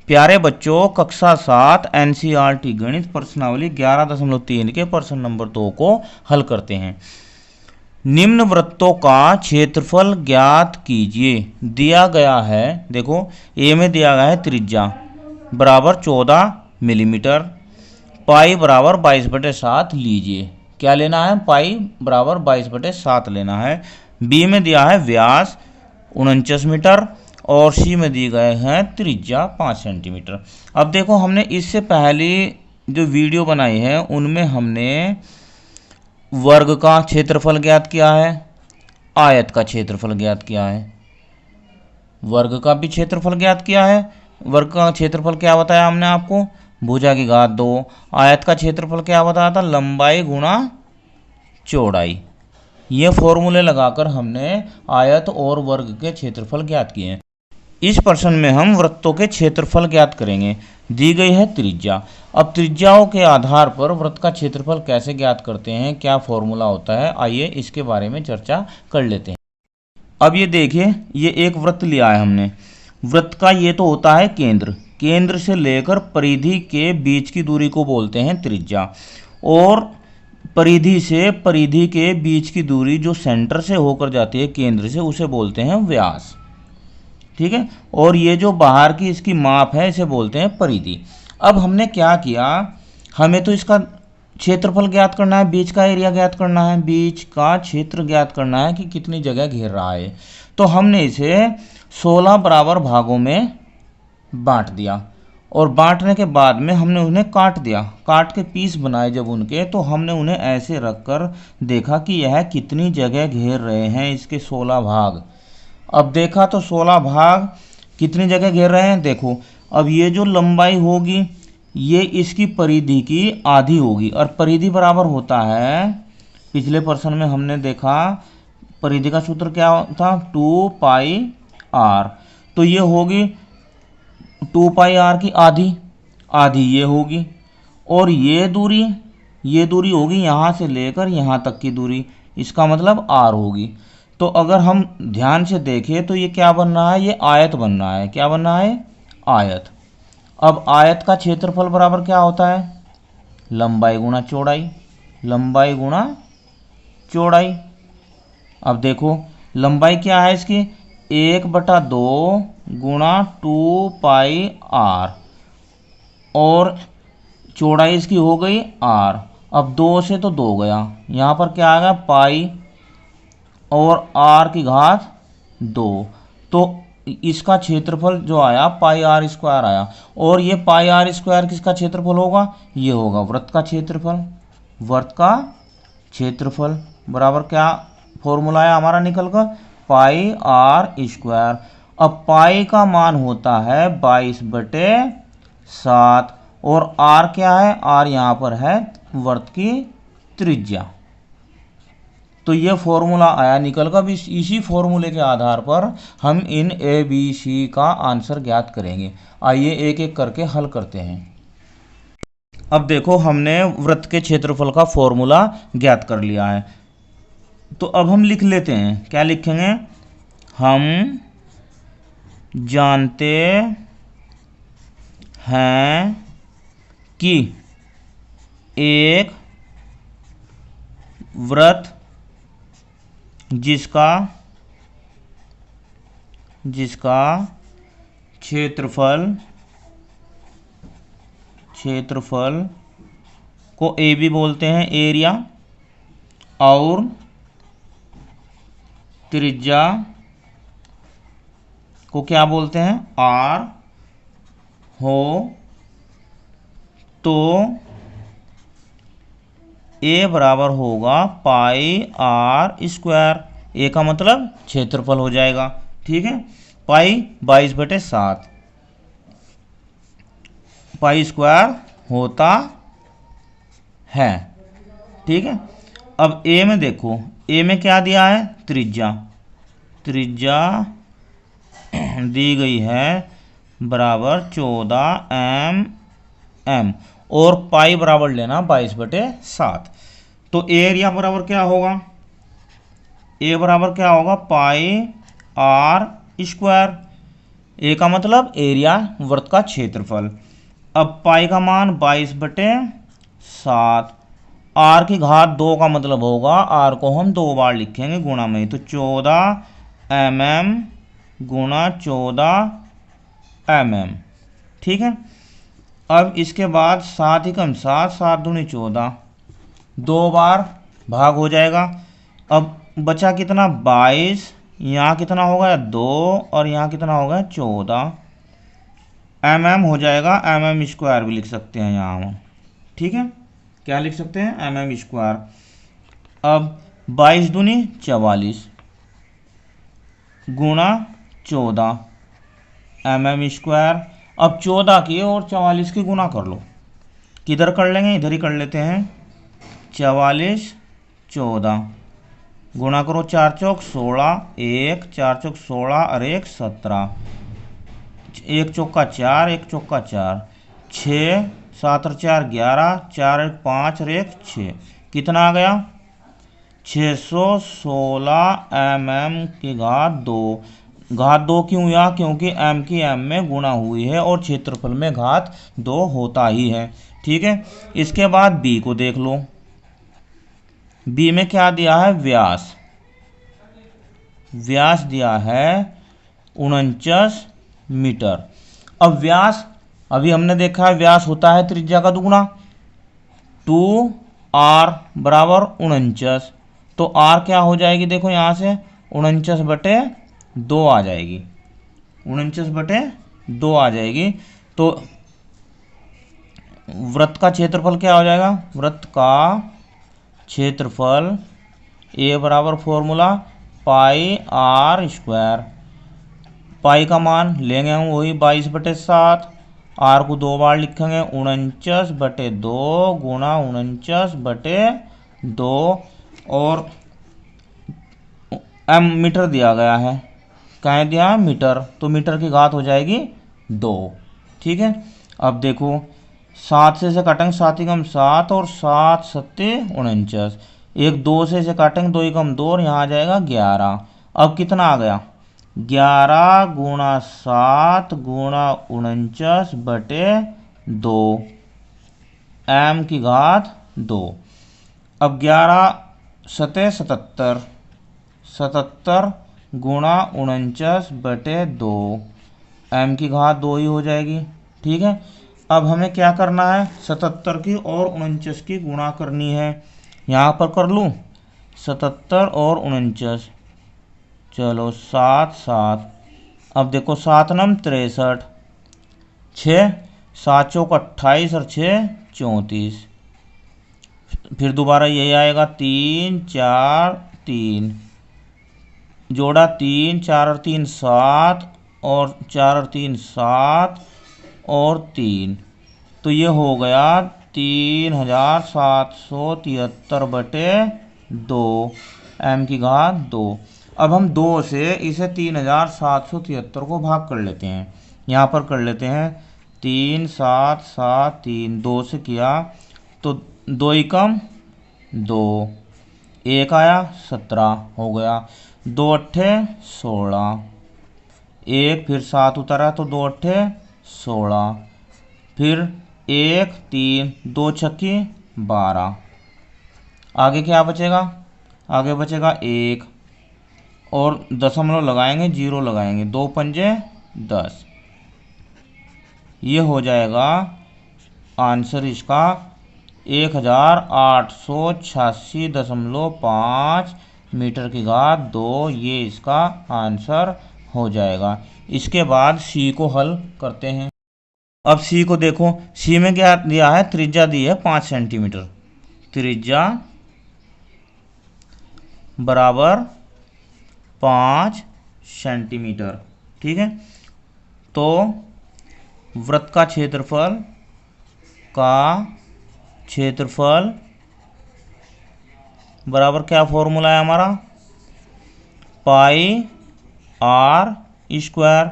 प्यारे बच्चों, कक्षा 7 एनसीईआरटी गणित प्रश्नावली 11.3 के प्रश्न नंबर 2 को हल करते हैं। निम्न वृत्तों का क्षेत्रफल ज्ञात कीजिए। दिया गया है, देखो ए में दिया गया है त्रिज्या बराबर 14 मिलीमीटर, पाई बराबर 22/7 लीजिए। क्या लेना है? पाई बराबर 22/7 लेना है। बी में दिया है व्यास 49 मीटर और सी में दी गए हैं त्रिज्या 5 सेंटीमीटर। अब देखो, हमने इससे पहले जो वीडियो बनाई है उनमें हमने वर्ग का क्षेत्रफल ज्ञात किया है, आयत का क्षेत्रफल ज्ञात किया है, वर्ग का भी क्षेत्रफल ज्ञात किया है। वर्ग का क्षेत्रफल क्या बताया हमने आपको? भुजा की घात 2। आयत का क्षेत्रफल क्या बताया था? लंबाई गुणा चौड़ाई। ये फॉर्मूले लगाकर हमने आयत और वर्ग के क्षेत्रफल ज्ञात किए हैं। इस प्रश्न में हम वृत्तों के क्षेत्रफल ज्ञात करेंगे। दी गई है त्रिज्या। अब त्रिज्याओं के आधार पर वृत्त का क्षेत्रफल कैसे ज्ञात करते हैं, क्या फॉर्मूला होता है, आइए इसके बारे में चर्चा कर लेते हैं। अब ये देखिए, ये एक वृत्त लिया है हमने। वृत्त का ये तो होता है केंद्र, केंद्र से लेकर परिधि के बीच की दूरी को बोलते हैं त्रिज्या, और परिधि से परिधि के बीच की दूरी जो सेंटर से होकर जाती है केंद्र से, उसे बोलते हैं व्यास। ठीक है, और ये जो बाहर की इसकी माप है इसे बोलते हैं परिधि। अब हमने क्या किया, हमें तो इसका क्षेत्रफल ज्ञात करना है, बीच का एरिया ज्ञात करना है, बीच का क्षेत्र ज्ञात करना है कि कितनी जगह घेर रहा है। तो हमने इसे 16 बराबर भागों में बांट दिया, और बांटने के बाद में हमने उन्हें काट दिया, काट के पीस बनाए जब उनके, तो हमने उन्हें ऐसे रखकर देखा कि यह कितनी जगह घेर रहे हैं, इसके 16 भाग। अब देखा तो 16 भाग कितनी जगह घेर रहे हैं, देखो। अब ये जो लंबाई होगी ये इसकी परिधि की आधी होगी, और परिधि बराबर होता है, पिछले प्रश्न में हमने देखा परिधि का सूत्र क्या था, 2πr। तो ये होगी 2πr की आधी, आधी ये होगी, और ये दूरी होगी यहाँ से लेकर यहाँ तक की दूरी, इसका मतलब r होगी। तो अगर हम ध्यान से देखें तो ये क्या बन रहा है, ये आयत बन रहा है। क्या बन रहा है? आयत। अब आयत का क्षेत्रफल बराबर क्या होता है? लंबाई गुणा चौड़ाई, लंबाई गुणा चौड़ाई। अब देखो लंबाई क्या है इसकी, 1/2 गुणा 2πr, और चौड़ाई इसकी हो गई r। अब 2 से तो 2 गया, यहाँ पर क्या आ गया पाई, और r की घात 2। तो इसका क्षेत्रफल जो आया πr² आया, और ये πr² किसका क्षेत्रफल होगा? ये होगा वृत्त का क्षेत्रफल। वृत्त का क्षेत्रफल बराबर क्या फॉर्मूला है हमारा निकल कर? πr²। अब पाई का मान होता है 22/7, और r क्या है? r यहाँ पर है वृत्त की त्रिज्या। तो ये फॉर्मूला आया निकल कर। इसी फॉर्मूले के आधार पर हम इन ए बी सी का आंसर ज्ञात करेंगे। आइए एक एक करके हल करते हैं। अब देखो, हमने वृत्त के क्षेत्रफल का फॉर्मूला ज्ञात कर लिया है, तो अब हम लिख लेते हैं। क्या लिखेंगे? हम जानते हैं कि एक वृत्त जिसका क्षेत्रफल को ए भी बोलते हैं, एरिया, और त्रिज्या को क्या बोलते हैं? आर हो, तो ए बराबर होगा πr²। ए का मतलब क्षेत्रफल हो जाएगा, ठीक है। पाई 22/7, π² होता है, ठीक है। अब ए में देखो, ए में क्या दिया है? त्रिज्या। त्रिज्या दी गई है बराबर 14 mm, और पाई बराबर लेना 22/7। तो एरिया बराबर क्या होगा? ए बराबर क्या होगा? πr²। ए का मतलब एरिया, वृत्त का क्षेत्रफल। अब पाई का मान 22/7। आर की घात 2 का मतलब होगा आर को हम 2 बार लिखेंगे गुणा में, तो 14 mm गुणा 14 mm। ठीक है। अब इसके बाद 7 एकम 7, 7 दूनी 14, 2 बार भाग हो जाएगा। अब बचा कितना 22, यहाँ कितना होगा 2 और यहाँ कितना होगा 14 mm हो जाएगा। mm² भी लिख सकते हैं यहाँ हम। ठीक है, क्या लिख सकते हैं mm²। अब 22 दूनी 44 गुणा 14 mm²। अब 14 की और 44 की गुणा कर लो। किधर कर लेंगे, इधर ही कर लेते हैं। 44 14 गुणा करो, 4 चौक 16, 1 4 चौक 16 और 1 17, 1 चौका 4, 1 चौका 4, 6 7 और 4 11, 4 1 5 और 1 6, कितना आ गया 616 mm की घात 2। घात 2 क्यों हुआ, क्योंकि m की m में गुणा हुई है और क्षेत्रफल में घात 2 होता ही है। ठीक है, इसके बाद b को देख लो। b में क्या दिया है, व्यास। व्यास दिया है 49 मीटर। अब व्यास, अभी हमने देखा है व्यास होता है त्रिज्या का दुगुना। 2r बराबर 49, तो r क्या हो जाएगी, देखो यहाँ से 49/2 आ जाएगी। 49/2 आ जाएगी। तो वृत्त का क्षेत्रफल क्या हो जाएगा, वृत्त का क्षेत्रफल a बराबर फॉर्मूला πr²। पाई का मान लेंगे हम वही 22/7, आर को 2 बार लिखेंगे 49/2 गुणा 49/2 और m मीटर दिया गया है। कहाँ दिया है, मीटर, तो मीटर की घात हो जाएगी 2। ठीक है, अब देखो 7 से काटेंगे, 7 एकम 7 और 7 7 49, एक 2 से काटेंगे, 2 एकम 2 और यहाँ आ जाएगा 11। अब कितना आ गया 11 गुणा 7 गुणा 49/2 m की घात 2। अब 11 7 77, 77 गुणा 49/2 m की घात 2 ही हो जाएगी। ठीक है, अब हमें क्या करना है, 77 की और 49 की गुणा करनी है। यहाँ पर कर लूँ 77 और 49, चलो 7 7। अब देखो 7 नम 63, 6 7 चौक 28 और 6 34, फिर दोबारा यही आएगा 3 4 3, जोड़ा 3 4 और 3 7 और 4 और 3 7 और 3, तो ये हो गया 3773/2 m की घात 2। अब हम 2 से इसे 3773 को भाग कर लेते हैं। यहाँ पर कर लेते हैं 3 7 7 3, 2 से किया तो 2 एकम 2, 1 आया 17 हो गया, 2 अट्ठे 16, 1 फिर 7 उतारा तो 2 अट्ठे 16, फिर 1 3 2 छक्की 12। आगे क्या बचेगा, आगे बचेगा 1 और दशमलव लगाएंगे, 0 लगाएंगे, 2 पंजे 10। ये हो जाएगा आंसर इसका 1886.5 मीटर की घात 2, ये इसका आंसर हो जाएगा। इसके बाद सी को हल करते हैं। अब सी को देखो, सी में क्या दिया है, त्रिज्या दी है 5 सेंटीमीटर, त्रिज्या बराबर 5 सेंटीमीटर। ठीक है, तो वृत्त का क्षेत्रफल बराबर क्या फॉर्मूला है हमारा, πr²।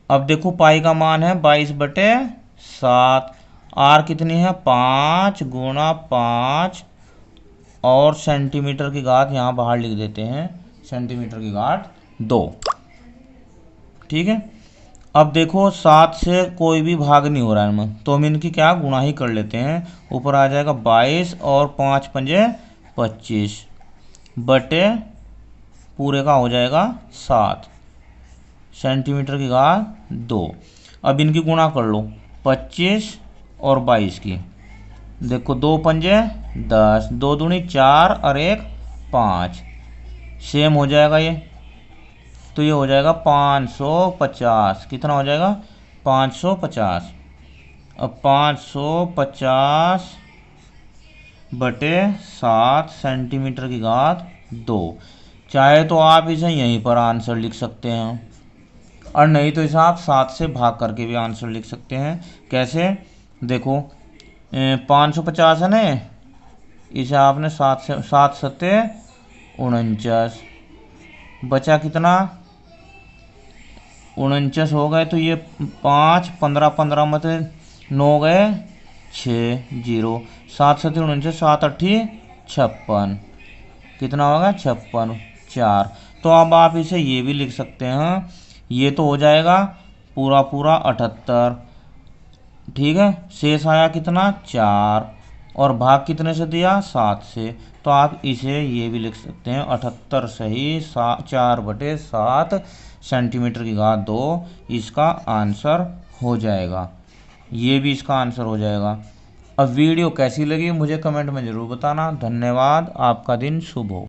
अब देखो पाई का मान है 22/7, आर कितनी है 5 गुणा 5 और सेंटीमीटर की घात यहाँ बाहर लिख देते हैं, सेंटीमीटर की घात 2। ठीक है, अब देखो 7 से कोई भी भाग नहीं हो रहा है इनमें, तो हम इनकी क्या गुणा ही कर लेते हैं। ऊपर आ जाएगा 22 और 5 पंजे 25 बटे पूरे का हो जाएगा 7 सेंटीमीटर की घात 2। अब इनकी गुणा कर लो 25 और 22 की। देखो 2 पंजे 10, 2 दूनी 4 और 1 5, सेम हो जाएगा ये। तो ये हो जाएगा 550। कितना हो जाएगा 550। अब 550 बटे 7 सेंटीमीटर की घात 2। चाहे तो आप इसे यहीं पर आंसर लिख सकते हैं, और नहीं तो इसे आप 7 से भाग करके भी आंसर लिख सकते हैं। कैसे, देखो 550 है ना, इसे आपने 7 सत्ते 49, बचा कितना 49 हो गए। तो ये 5 15 15 मतलब 9 गए 6 0, 7 7 49, 7 8 56, कितना होगा 56 4। तो अब आप इसे ये भी लिख सकते हैं, ये तो हो जाएगा पूरा पूरा 78। ठीक है, शेष आया कितना 4, और भाग कितने से दिया 7 से। तो आप इसे ये भी लिख सकते हैं 78 सही 4 बटे 7 सेंटीमीटर की घात 2 इसका आंसर हो जाएगा। ये भी इसका आंसर हो जाएगा। अब वीडियो कैसी लगी मुझे कमेंट में ज़रूर बताना। धन्यवाद, आपका दिन शुभ हो।